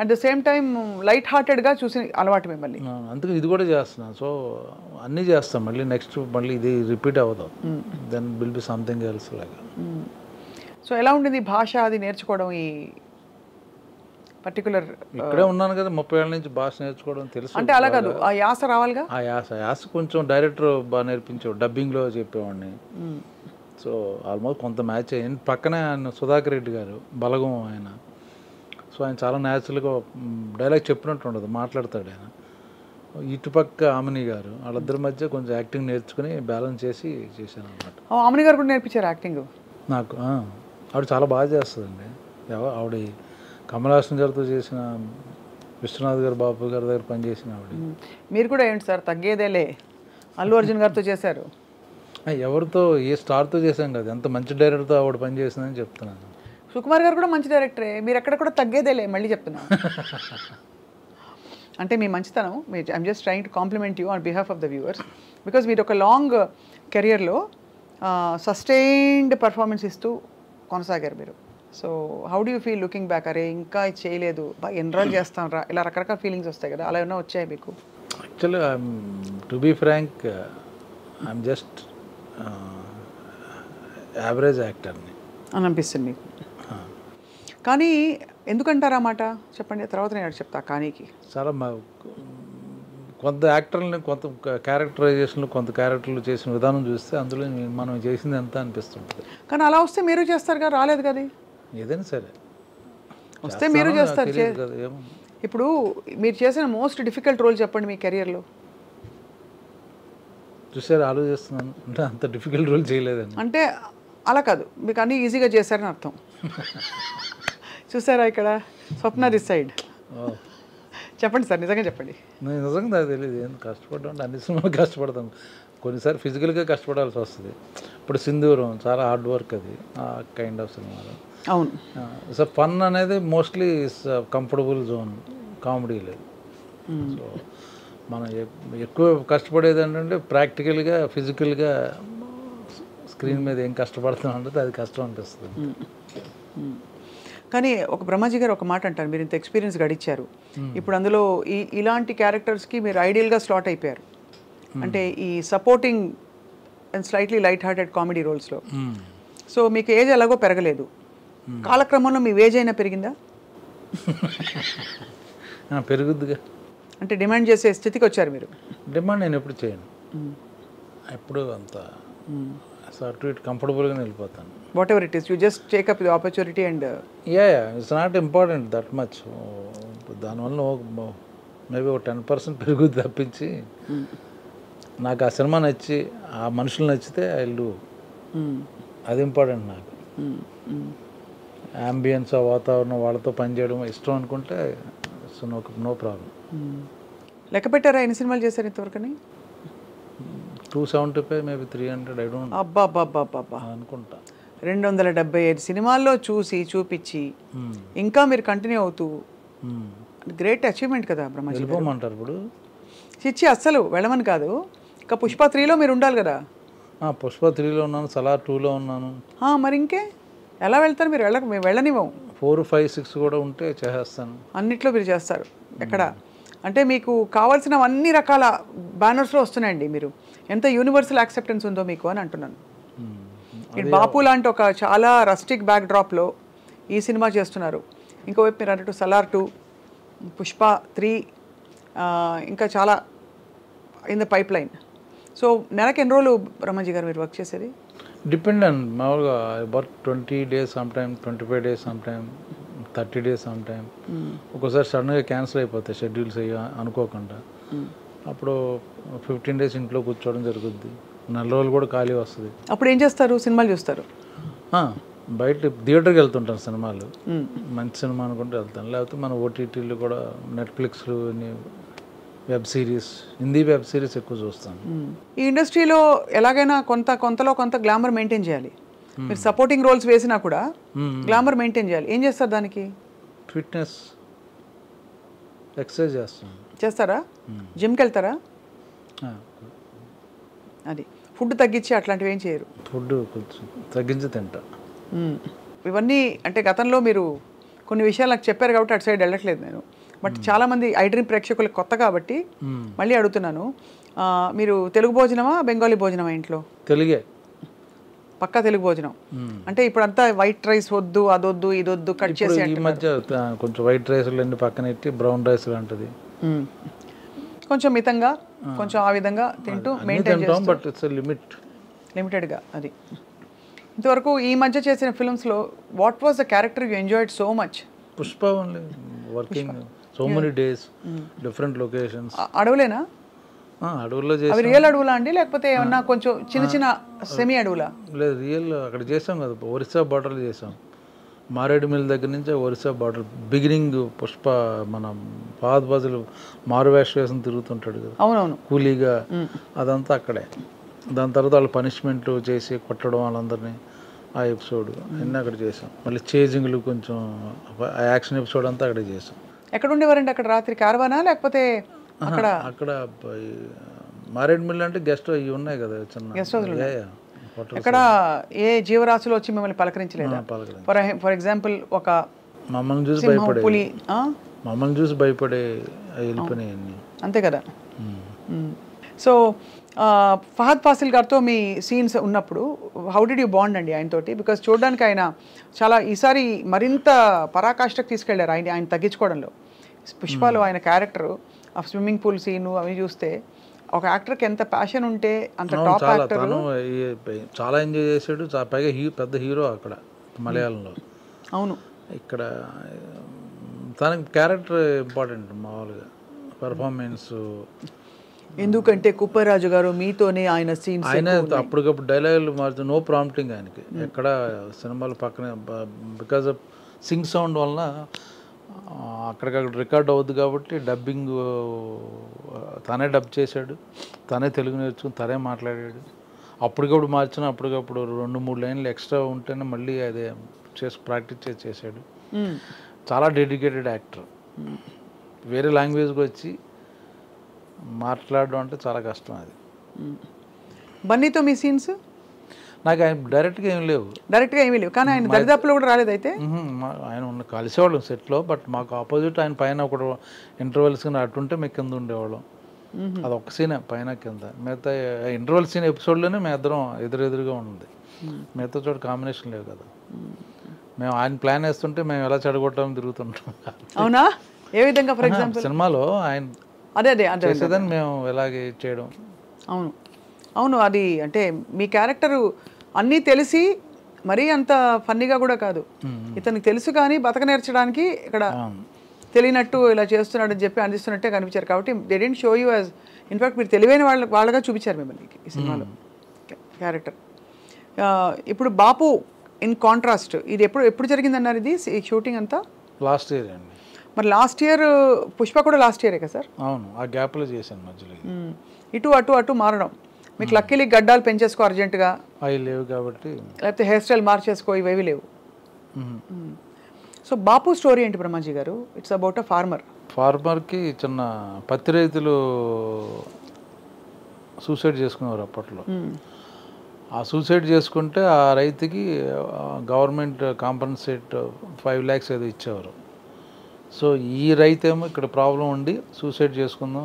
At the same time light హార్టెడ్గా చూసి అలవాటు మిమ్మల్ని. అందుకే ఇది కూడా చేస్తున్నాను. సో అన్నీ చేస్తాం, మళ్ళీ నెక్స్ట్ మళ్ళీ ఇది రిపీట్ అవ్వదు. Then will be something else లాగా. సో ఎలా ఉండింది భాష అది నేర్చుకోవడం? ఈ పర్టికులర్ ఇక్కడే ఉన్నాను కదా 30 ఏళ్ళ నుంచి భాష నేర్చుకోవడం తెలుసు. అంటే అలా కాదు, ఆ యాస రావాలిగా. ఆ యాస కొంచెం డైరెక్టర్ బాగా నేర్పించాడు, డబ్బింగ్లో చెప్పేవాడిని. సో ఆల్మోస్ట్ కొంత మ్యాచ్ అయ్యింది. పక్కనే ఆయన సుధాకర్ రెడ్డి గారు, బలగం ఆయన. సో ఆయన చాలా న్యాచురల్గా డైలాగ్ చెప్పినట్టు ఉండదు, మాట్లాడతాడు ఆయన. ఇటుపక్క ఆమెని గారు, వాళ్ళిద్దరి మధ్య కొంచెం యాక్టింగ్ నేర్చుకుని బ్యాలెన్స్ చేసి చేశాను అనమాట. ఆమెని గారు కూడా నేర్పించారు యాక్టింగ్ నాకు. ఆవిడ చాలా బాగా చేస్తుందండి. ఆవిడ కమల్ హాసన్ గారితో చేసిన, విశ్వనాథ్ గారు, బాబు గారి దగ్గర పనిచేసిన ఆవిడ. మీరు కూడా ఏంటి సార్ తగ్గేదేలే, అల్లు అర్జున్ గారితో చేశారు. ఎవరితో, ఏ స్టార్తో చేశాం కదా, ఎంత మంచి డైరెక్టర్తో ఆవిడ పని చేసిందని చెప్తున్నాను. సుకుమార్ గారు కూడా మంచి డైరెక్టరే, మీరు ఎక్కడ కూడా తగ్గేదేలే మళ్ళీ చెప్తున్నాను. అంటే మీ మంచితనం, I'm just trying to complement you on behalf of the viewers, because మీరు ఒక లాంగ్ కెరియర్లో సస్టైన్డ్ పర్ఫార్మెన్స్ ఇస్తూ కొనసాగారు మీరు. So how do you feel looking back? అరే ఇంకా ఇది చేయలేదు, బాగా ఎన్రోల్ చేస్తాను రా, ఇలా రకరకాల ఫీలింగ్స్ వస్తాయి కదా, అలా ఏమైనా వచ్చాయి మీకు? Actually to be frank, I'm just average యాక్టర్ని అని అనిపిస్తుంది మీకు. కానీ ఎందుకంటారా మాట చెప్పండి, తర్వాత నేను చెప్తా. కానీకి చాలా కొంత యాక్టర్ని, కొంత క్యారెక్టరైజేషన్లు, కొంత క్యారెక్టర్లు చేసిన విధానం చూస్తే అందులో మనం చేసింది ఎంత అనిపిస్తుంటుంది. కానీ అలా వస్తే మీరు చేస్తారు కదా, రాలేదు కదా. ఏదైనా సరే వస్తే మీరు చేస్తారు కదా. ఏమో ఇప్పుడు మీరు చేసిన మోస్ట్ డిఫికల్ట్ రోల్ చెప్పండి మీ కెరియర్లో. చూసారు, ఆలోచిస్తున్నాను. అంటే అంత డిఫికల్ట్ రోల్ చేయలేదండి. అంటే అలా కాదు, మీకు అన్నీ ఈజీగా చేశారని అర్థం. చూసారా ఇక్కడ స్వప్న దిస్ సైడ్. చెప్పండి సార్, నిజంగా చెప్పండి. నేను నిజంగా నాకు తెలియదు, ఏం కష్టపడ్డా అంటే అన్ని సినిమాలు కష్టపడతాను. కొన్నిసార్లు ఫిజికల్గా కష్టపడాల్సి వస్తుంది. ఇప్పుడు సింధూరం చాలా హార్డ్ వర్క్, అది ఆ కైండ్ ఆఫ్ సినిమాలు. అవును. సో ఫన్ అనేది మోస్ట్లీ కంఫర్టబుల్ జోన్, కామెడీ లేదు. సో మనం ఎక్కువ కష్టపడేది ఏంటంటే ప్రాక్టికల్గా, ఫిజికల్గా స్క్రీన్ మీద ఏం కష్టపడుతున్నాం అంటే అది కష్టం అనిపిస్తుంది. కానీ ఒక బ్రహ్మాజీ గారు ఒక మాట అంటారు, మీరు ఇంత ఎక్స్పీరియన్స్ గడిచారు, ఇప్పుడు అందులో ఇలాంటి క్యారెక్టర్స్కి మీరు ఐడియల్గా స్లాట్ అయిపోయారు. అంటే ఈ supporting and slightly light hearted comedy రోల్స్లో. సో మీకు ఏజ్ ఎలాగో పెరగలేదు, కాలక్రమంలో మీ ఏజ్ అయినా పెరిగిందా? పెరుగుద్దిగా. అంటే డిమాండ్ చేసే స్థితికి వచ్చారు మీరు? డిమాండ్ నేను ఎప్పుడు చేయను, ఎప్పుడు అంత అటు ఇటు కంఫర్టబుల్గా వెళ్ళిపోతాను. What ever it is, you just take up the opportunity and it's not important that much. దానివల్ల మేబీ ఒక 10% పెరుగుద్ది తప్పించి, నాకు ఆ సినిమా నచ్చి ఆ మనుషులు నచ్చితే ఐ విల్ డూ, అది ఇంపార్టెంట్ నాకు. అంబియన్స్, ఆ వాతావరణం, వాళ్ళతో పనిచేయడం ఇష్టం అనుకుంటే నో ప్రాబ్లం. లెక్క పెట్టారా ఎన్ని సినిమాలు చేశారు ఇంతవరకని? 275, మేబీ 300, ఐ డోంట్. అబ్బా అనుకుంటా. 275 సినిమాల్లో చూపించి ఇంకా మీరు కంటిన్యూ అవుతూ, గ్రేట్ అచీవ్మెంట్ కదా బ్రహ్మాజీ. వెళ్ళిపోమంటారు ఇప్పుడు? చిచ్చి అస్సలు వెళ్ళమని కాదు, ఇంకా పుష్ప 3లో మీరు ఉండాలి కదా. పుష్ప 3లో ఉన్నాను, సలార్ 2లో ఉన్నాను. మరి ఇంకే ఎలా వెళ్తారు మీరు? మేము వెళ్ళనివ్వం. 4, 5, 6 కూడా ఉంటే చేసేస్తాను. అన్నిట్లో మీరు చేస్తారు. ఎక్కడ అంటే మీకు కావాల్సిన అన్ని రకాల బ్యానర్స్లో వస్తున్నాయండి. మీరు ఎంత యూనివర్సల్ యాక్సెప్టెన్స్ ఉందో మీకు అని అంటున్నాను. ఇటు బాపు లాంటి ఒక చాలా రస్టిక్ బ్యాక్ డ్రాప్లో ఈ సినిమా చేస్తున్నారు, ఇంకోవైపు మీరు అన్నట్టు సలార్ 2, పుష్ప 3, ఇంకా చాలా in the pipe line. So నెలకి ఎన్ని రోజులు బ్రహ్మాజీ గారు మీరు వర్క్ చేసేది? డిపెండ్ అండ్ మామూలుగా work 20 days some time, 25 days some time, 30 days some time. ఒక్కోసారి సడన్గా క్యాన్సిల్ అయిపోతాయి షెడ్యూల్స్ అనుకోకుండా. అప్పుడు 15 days ఇంట్లో కూర్చోవడం జరుగుద్ది. 4 రోజులు కూడా ఖాళీ వస్తుంది. అప్పుడు ఏం చేస్తారు? సినిమాలు చూస్తారు? బయట థియేటర్కి వెళ్తుంటాను, సినిమాలు మంచి సినిమా అనుకుంటే వెళ్తాను. లేకపోతే మన ఓటీటీలు కూడా, నెట్ఫ్లిక్స్లు, web series, Hindi web series ఎక్కువ చూస్తాను. ఈ ఇండస్ట్రీలో ఎలాగైనా కొంతలో కొంత గ్లామర్ మెయింటైన్ చేయాలి. మీరు సపోర్టింగ్ రోల్స్ వేసినా కూడా గ్లామర్ మెయింటైన్ చేయాలి. ఏం చేస్తారు దానికి? ఫిట్నెస్, ఎక్సర్సైజ్ చేస్తారా? జిమ్కి వెళ్తారా? అది ఫుడ్ తగ్గించి అట్లాంటివి ఏం చేయరు? ఫుడ్ కొంచెం తగ్గించి తింటా. ఇవన్నీ అంటే గతంలో మీరు కొన్ని విషయాలు నాకు చెప్పారు కాబట్టి అటు సైడ్ వెళ్ళట్లేదు నేను. బట్ చాలామంది ఐ డ్రీమ్ ప్రేక్షకులకు కొత్త కాబట్టి మళ్ళీ అడుగుతున్నాను, మీరు తెలుగు భోజనమా బెంగాలీ భోజనమా ఇంట్లో? తెలుగే, పక్కా తెలుగు భోజనం. అంటే ఇప్పుడు అంతా వైట్ రైస్ వద్దు, అదొద్దు, ఇదొద్దు, కట్ చేసి ఈ మధ్య కొంచెం వైట్ రైస్లు అన్ని పక్కన పెట్టి బ్రౌన్ రైస్ లాంటిది కొంచెం మితంగా కొంచెం ఆ విధంగా తింటూ మెయింటైన్ చేస్తాం. బట్ ఇట్స్ లిమిటెడ్గా. అది ఇంతవరకు ఈ మధ్య చేసిన ఫిల్మ్స్లో what was the character you enjoyed so much? Pushpa only, working so many days, different locations. అడవులేనా? అడవుల్లో అవి రియల్ అడవులా అండి లేకపోతే ఏమన్నా కొంచెం చిన్న చిన్న సెమీ అడవులా? లేదు, రియల్ అక్కడ చేసాం కదా, ఒరిస్సా బార్డర్లో చేసాం. మారేడుమిల్ దగ్గర నుంచి ఒరిస్సా బార్డర్ బిగినింగ్. పుష్ప మన ఫహద్ ఫాజిల్ మారువేష వేసం తిరుగుతుంటాడు కదా, అవునవును, కూలీగా, అదంతా అక్కడే. దాని తర్వాత వాళ్ళు పనిష్మెంట్ చేసి కొట్టడం వాళ్ళందరినీ, ఆ ఎపిసోడ్ అన్నీ అక్కడ చేసాం. మళ్ళీ చేజింగ్లు కొంచెం యాక్షన్ ఎపిసోడ్ అంతా అక్కడే చేసాం. ఎక్కడ ఉండేవారండి అక్కడ రాత్రి? కార్వానా లేకపోతే అక్కడ? అక్కడ మారేడుమిల్ అంటే గెస్ట్ ఇవి ఉన్నాయి కదా చిన్న గెస్ట్ హౌస్. ఎక్కడ ఏ జీవరాశులు వచ్చి మిమ్మల్ని పలకరించలేదా? ఫర్ ఎగ్జాంపుల్ ఒక మమ్మల్ని చూసి భయపడే వెళ్ళిపోయినాయి. అంతే కదా. సో ఫహద్ ఫాసిల్ గారితో మీ సీన్స్ ఉన్నప్పుడు హౌ డిడ్ యూ బాండ్ అండి ఆయనతోటి? బికాస్ చూడడానికి ఆయన చాలా ఈసారి మరింత పరాకాష్ఠకు తీసుకెళ్లారు ఆయన తగ్గించుకోవడంలో. పుష్పలో ఆయన క్యారెక్టర్, ఆ స్విమ్మింగ్ పూల్ సీను అవి చూస్తే ఒక యాక్టర్కి ఎంత ప్యాషన్ ఉంటే అంత టాప్ యాక్టర్. చాలా ఎంజాయ్ చేశాడు, పైగా పెద్ద హీరో అక్కడ మలయాళంలో. అవును, ఇక్కడ తనకి క్యారెక్టర్ ఇంపార్టెంట్ మామూలుగా, పెర్ఫార్మెన్స్. ఎందుకంటే కుప్పరాజు గారు మీతోనే ఆయన సీన్స్, ఆయన అప్పటికప్పుడు డైలాగులు మార్చు, నో ప్రాంప్టింగ్ ఆయనకి ఎక్కడ సినిమాలు పక్కనే. బికాజ్ ఆఫ్ సింగ్ సౌండ్ వలన అక్కడికక్కడ రికార్డ్ అవుద్ది కాబట్టి డబ్బింగ్ తనే డబ్ చేశాడు, తనే తెలుగు నేర్చుకుని తనే మాట్లాడాడు. అప్పటికప్పుడు మార్చిన అప్పటికప్పుడు 2-3 లైన్లు ఎక్స్ట్రా ఉంటేనే మళ్ళీ అదే ప్రాక్టీస్ చేశాడు. చాలా డెడికేటెడ్ యాక్టర్. వేరే లాంగ్వేజ్కి వచ్చి మాట్లాడడం అంటే చాలా కష్టం అది. బన్నీతో మీ సీన్స్? నాకు ఆయన డైరెక్ట్గా ఏమి లేవు, కానీ ఆయన దరిదాపులో కూడా రాలేదు. అయితే ఆయన కలిసేవాళ్ళం సెట్లో, బట్ మాకు ఆపోజిట్ ఆయన పైన ఒకటి ఇంటర్వెల్స్ అటుంటే మేము కింద ఉండేవాళ్ళం. అది ఒక్క సీనే పైన కింద. మిగతా ఇంటర్వెల్ సీన్ ఎపిసోడ్లోనే మేము ఇద్దరం ఎదురుగా ఉంది, మిగతా చోట కాంబినేషన్ లేవు కదా. మేము ఆయన ప్లాన్ వేస్తుంటే మేము ఎలా చెడగొట్టామని తిరుగుతుంటాం. అవునా? ఏ విధంగా? ఫర్ ఎగ్జాంపుల్ సినిమాలో ఆయన అదే చేసేదని మేము ఎలాగే చేయడం. అవును, అది అంటే మీ క్యారెక్టరు అన్నీ తెలిసి మరీ అంత ఫన్నీగా కూడా కాదు. ఇతనికి తెలుసు కానీ బతక నేర్చడానికి ఇక్కడ తెలియనట్టు ఇలా చేస్తున్నాడని చెప్పి అందిస్తున్నట్టే కనిపించారు. కాబట్టి they didn't show you as, in fact మీరు తెలివైన వాళ్ళగా చూపించారు మిమ్మల్ని ఈ సినిమాలో క్యారెక్టర్. ఇప్పుడు బాపు ఇన్ కాంట్రాస్ట్, ఇది ఎప్పుడు జరిగిందన్నారు ఇది షూటింగ్ అంతా? లాస్ట్ ఇయర్ అండి. మరి లాస్ట్ ఇయర్ పుష్ప కూడా లాస్ట్ ఇయరే కదా సార్? అవును, ఆ గ్యాప్లో చేశాను మధ్యలో. అటు మారడం మీకు లక్కీలీ గడ్డాలు పెంచేసుకో అర్జెంటుగా, అవి లేవు కాబట్టి, లేకపోతే హెయిర్ స్టైల్ మార్చేసుకో, ఇవేవి లేవు. సో బాపు స్టోరీ ఏంటి బ్రహ్మాజీ గారు? ఇట్స్ అబౌట్ అ ఫార్మర్కి చిన్న పత్తి రైతులు సూసైడ్ చేసుకునేవారు అప్పట్లో. ఆ సూసైడ్ చేసుకుంటే ఆ రైతుకి గవర్నమెంట్ కాంపన్సేట్ 5 lakhs ఏదో ఇచ్చేవారు. సో ఈ రైతేమో ఇక్కడ ప్రాబ్లం ఉండి సూసైడ్ చేసుకుందాం